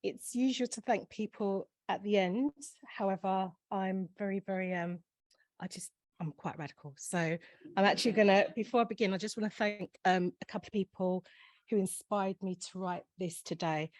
It's usual to thank people at the end. However, I'm very, very, I'm quite radical. So I'm actually gonna, before I begin, I just want to thank a couple of people who inspired me to write this today.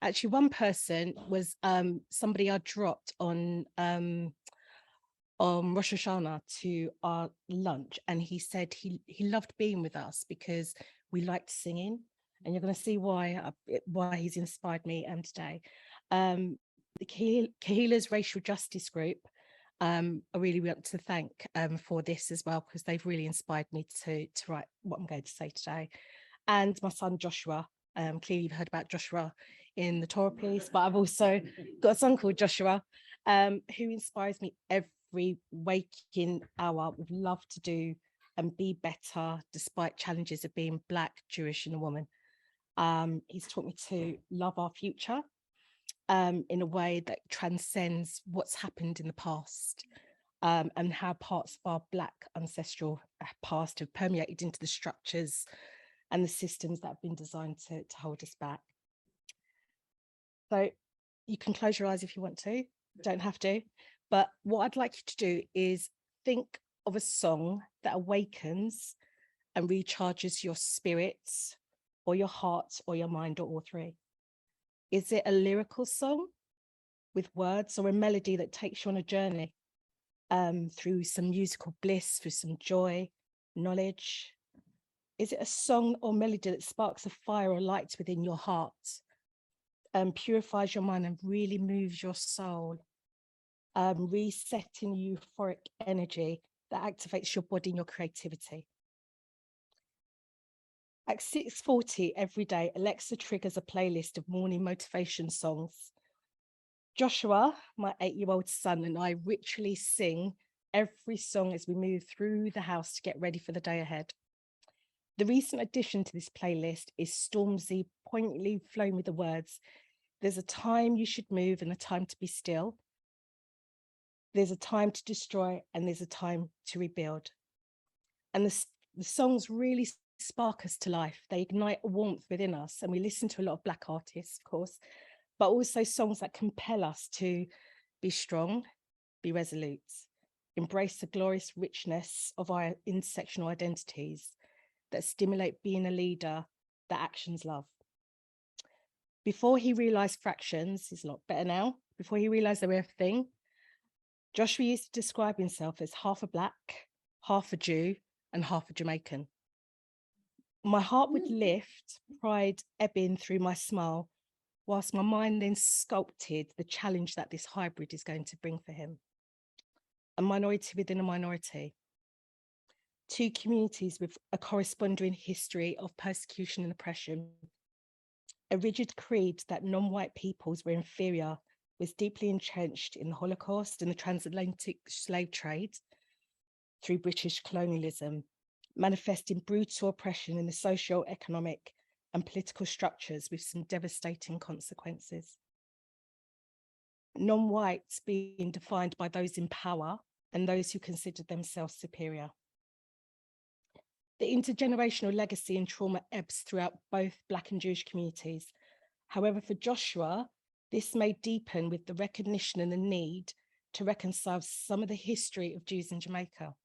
Actually, one person was somebody I dropped on Rosh Hashanah to our lunch, and he said he loved being with us because we liked singing, and you're going to see why he's inspired me today. The Kehillah's racial justice group, I really want to thank for this as well, because they've really inspired me to write what I'm going to say today. And my son Joshua, clearly you've heard about Joshua in the Torah piece, but I've also got a son called Joshua, who inspires me every waking hour with love to do and be better despite challenges of being Black, Jewish, and a woman. He's taught me to love our future in a way that transcends what's happened in the past, and how parts of our Black ancestral past have permeated into the structures and the systems that have been designed to hold us back. So you can close your eyes if you want to, don't have to. But what I'd like you to do is think of a song that awakens and recharges your spirits or your heart or your mind, or all three. Is it a lyrical song with words, or a melody that takes you on a journey through some musical bliss, through some joy, knowledge? Is it a song or melody that sparks a fire or light within your heart, purifies your mind and really moves your soul, resetting euphoric energy that activates your body and your creativity? At 6:40 every day, Alexa triggers a playlist of morning motivation songs. Joshua, my 8-year-old son, and I ritually sing every song as we move through the house to get ready for the day ahead. The recent addition to this playlist is Stormzy poignantly flowing with the words, "There's a time you should move and a time to be still. There's a time to destroy and there's a time to rebuild." And the songs really spark us to life. They ignite a warmth within us. And we listen to a lot of Black artists, of course, but also songs that compel us to be strong, be resolute, embrace the glorious richness of our intersectional identities that stimulate being a leader that actions love. Before he realized fractions, he's a lot better now, before he realized they were a thing, Joshua used to describe himself as half a Black, half a Jew, and half a Jamaican. My heart would lift, pride ebbing through my smile, whilst my mind then sculpted the challenge that this hybrid is going to bring for him. A minority within a minority. Two communities with a corresponding history of persecution and oppression. A rigid creed that non-white peoples were inferior was deeply entrenched in the Holocaust and the transatlantic slave trade through British colonialism, manifesting brutal oppression in the social, economic, and political structures with some devastating consequences. Non-whites being defined by those in power and those who considered themselves superior. The intergenerational legacy and trauma ebbs throughout both Black and Jewish communities. However, for Joshua, this may deepen with the recognition and the need to reconcile some of the history of Jews in Jamaica.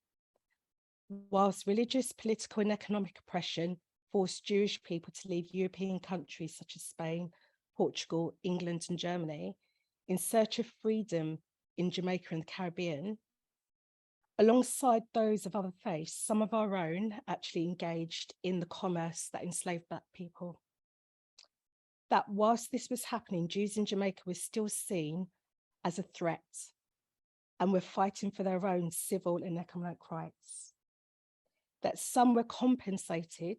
Whilst religious, political, and economic oppression forced Jewish people to leave European countries such as Spain, Portugal, England, and Germany in search of freedom in Jamaica and the Caribbean, alongside those of other faiths, some of our own actually engaged in the commerce that enslaved Black people. That whilst this was happening, Jews in Jamaica were still seen as a threat and were fighting for their own civil and economic rights. That some were compensated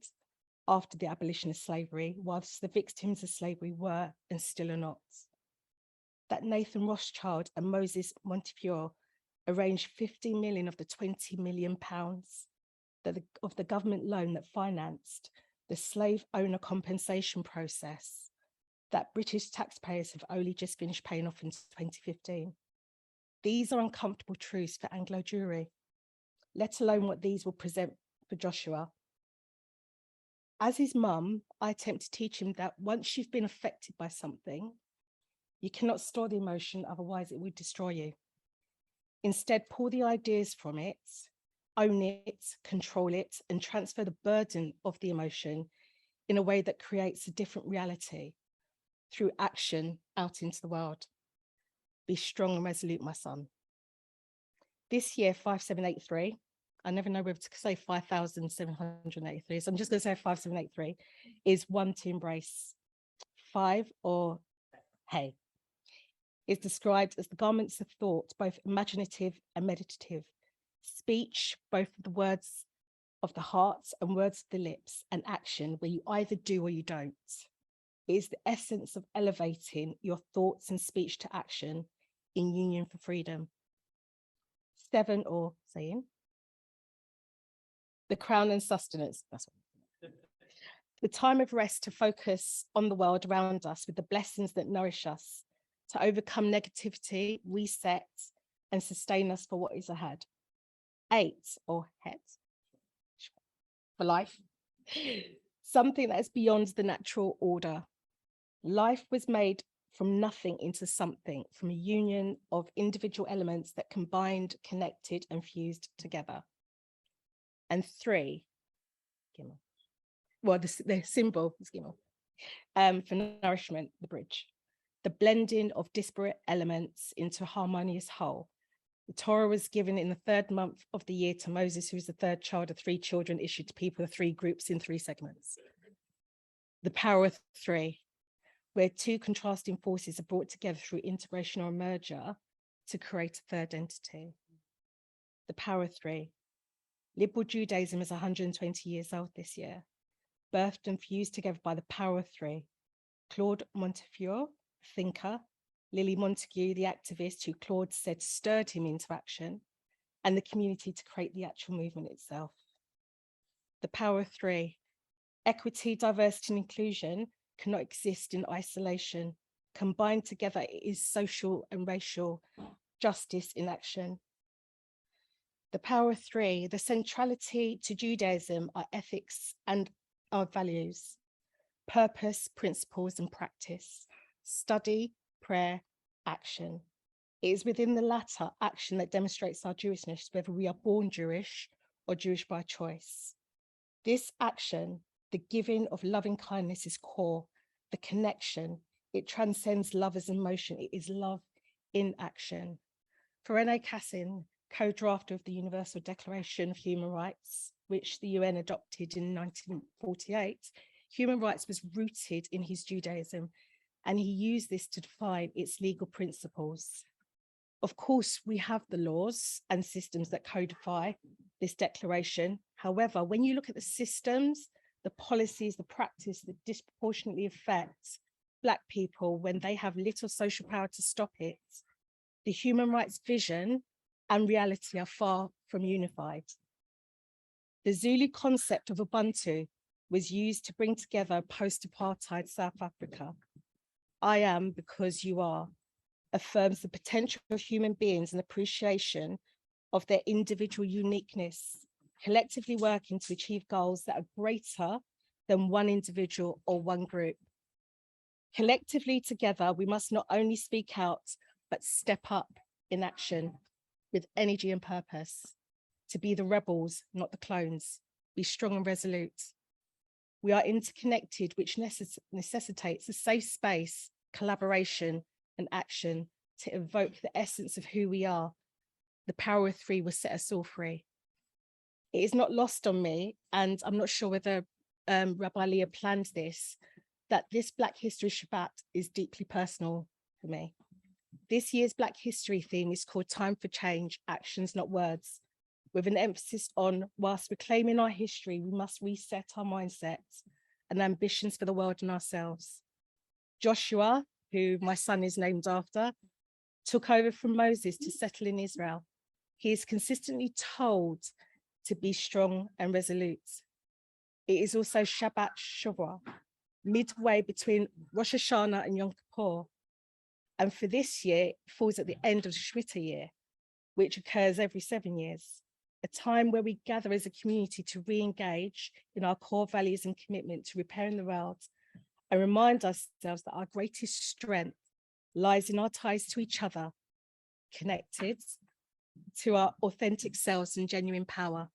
after the abolition of slavery, whilst the victims of slavery were and still are not. That Nathan Rothschild and Moses Montefiore arranged 50 million of the 20 million pounds of the government loan that financed the slave owner compensation process that British taxpayers have only just finished paying off in 2015. These are uncomfortable truths for Anglo Jewry, let alone what these will present for Joshua. As his mum, I attempt to teach him that once you've been affected by something, you cannot store the emotion, otherwise it would destroy you. Instead, pull the ideas from it, own it, control it, and transfer the burden of the emotion in a way that creates a different reality through action out into the world. Be strong and resolute, my son. This year, 5783, I never know whether to say 5,783, so I'm just going to say 5783, is one to embrace. 5, or hey, is described as the garments of thought, both imaginative and meditative. Speech, both the words of the heart and words of the lips, and action, where you either do or you don't. It is the essence of elevating your thoughts and speech to action in union for freedom. 7, or saying, the crown and sustenance. That's what. The time of rest to focus on the world around us with the blessings that nourish us, to overcome negativity, reset, and sustain us for what is ahead. 8, or head, for life. Something that is beyond the natural order. Life was made from nothing into something, from a union of individual elements that combined, connected, and fused together. And 3, well, the symbol is for nourishment, the bridge. The blending of disparate elements into a harmonious whole. The Torah was given in the 3rd month of the year to Moses, who was the 3rd child of 3 children, issued to people of 3 groups in 3 segments. The power of 3, where 2 contrasting forces are brought together through integration or merger to create a 3rd entity. The power of 3. Liberal Judaism is 120 years old this year, birthed and fused together by the power of 3. Claude Montefiore, thinker, Lily Montague, the activist who Claude said stirred him into action, and the community to create the actual movement itself. The power of 3. Equity, diversity, and inclusion cannot exist in isolation. Combined together, it is social and racial justice in action. The power of 3. The centrality to Judaism are ethics and our values, purpose, principles, and practice, study, prayer, action. It is within the latter, action, that demonstrates our Jewishness, whether we are born Jewish or Jewish by choice. This action, the giving of loving kindness, is core. The connection, it transcends love as emotion. It is love in action. For Rene Cassin, co-drafter of the Universal Declaration of Human Rights, which the UN adopted in 1948, human rights was rooted in his Judaism, and he used this to define its legal principles. Of course, we have the laws and systems that codify this declaration. However, when you look at the systems, the policies, the practice that disproportionately affect Black people when they have little social power to stop it, the human rights vision and reality are far from unified. The Zulu concept of Ubuntu was used to bring together post-apartheid South Africa. I am because you are affirms the potential of human beings and appreciation of their individual uniqueness, collectively working to achieve goals that are greater than one individual or one group. Collectively together, we must not only speak out, but step up in action with energy and purpose, to be the rebels, not the clones, be strong and resolute. We are interconnected, which necessitates a safe space, collaboration, and action to evoke the essence of who we are. The power of 3 will set us all free. It is not lost on me, and I'm not sure whether Rabbi Leah planned this, that this Black History Shabbat is deeply personal for me. This year's Black History theme is called Time for Change, Actions Not Words, with an emphasis on, whilst reclaiming our history, we must reset our mindsets and ambitions for the world and ourselves. Joshua, who my son is named after, took over from Moses to settle in Israel. He is consistently told to be strong and resolute. It is also Shabbat Shavua, midway between Rosh Hashanah and Yom Kippur. And for this year, it falls at the end of the Shmita year, which occurs every 7 years. a time where we gather as a community to re-engage in our core values and commitment to repairing the world and remind ourselves that our greatest strength lies in our ties to each other, connected to our authentic selves and genuine power.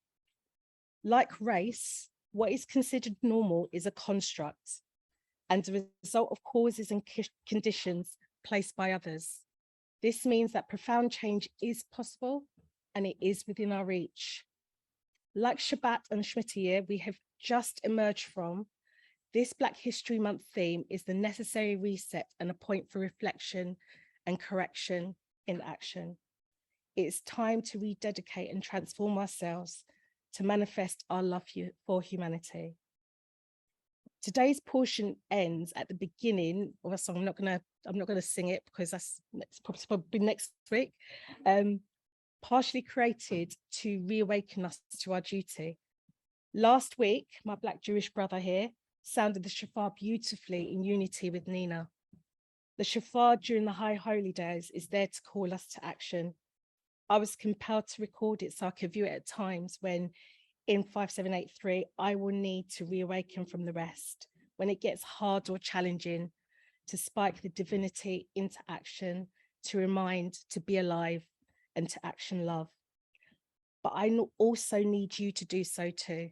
Like race, what is considered normal is a construct and a result of causes and conditions placed by others. This means that profound change is possible and it is within our reach. Like Shabbat and Shmita year we have just emerged from, this Black History Month theme is the necessary reset and a point for reflection and correction in action. It's time to rededicate and transform ourselves to manifest our love for humanity. Today's portion ends at the beginning of a song. I'm not gonna sing it because that's probably next week. Partially created to reawaken us to our duty. Last week, my Black Jewish brother here sounded the shofar beautifully in unity with Nina. The shofar during the high holy days is there to call us to action. I was compelled to record it so I could view it at times when in 5783, I will need to reawaken from the rest when it gets hard or challenging, to spike the divinity into action, to remind, to be alive, and to action love. But I also need you to do so too.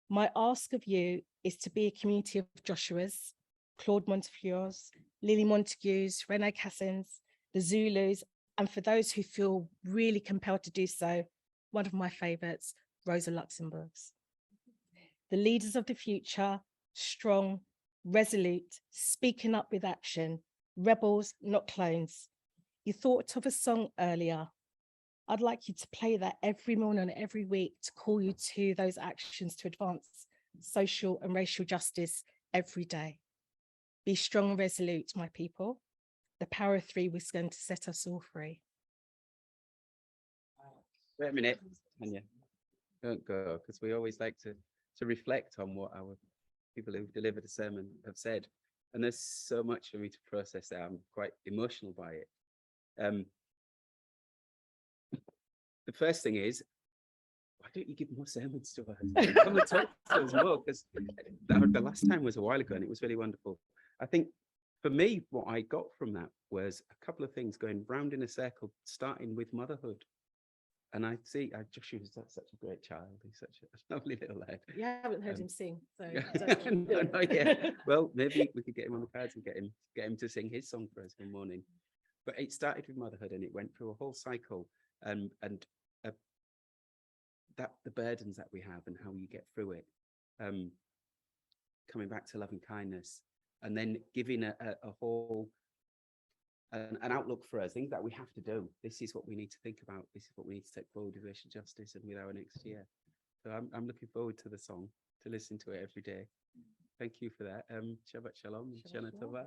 My ask of you is to be a community of Joshuas, Claude Montefiores, Lily Montagues, Renee Cassins, the Zulus, and for those who feel really compelled to do so, one of my favorites, Rosa Luxemburg's. The leaders of the future, strong, resolute, speaking up with action, rebels, not clones. You thought of a song earlier. I'd like you to play that every morning and every week to call you to those actions to advance social and racial justice every day. Be strong and resolute, my people. The power of three was going to set us all free. Wait a minute, Tanya. Don't go, because we always like to reflect on what our people who've delivered a sermon have said. And there's so much for me to process there. I'm quite emotional by it. The first thing is, why don't you give more sermons to us? Come and talk to us more, because the last time was a while ago and it was really wonderful. I think for me, what I got from that was a couple of things going round in a circle, starting with motherhood. And I see, Joshua's such a great child. He's such a lovely little lad. You haven't heard him sing, so no, not yet. Well, maybe we could get him on the cards and get him to sing his song for us one morning. But it started with motherhood and it went through a whole cycle, and that the burdens that we have and how you get through it. Coming back to love and kindness, and then giving a whole an outlook for us, things that we have to do. This is what we need to think about. This is what we need to take forward with racial justice and with our next year. So I'm looking forward to the song, to listen to it every day. Thank you for that. Shabbat Shalom, Shana Tova.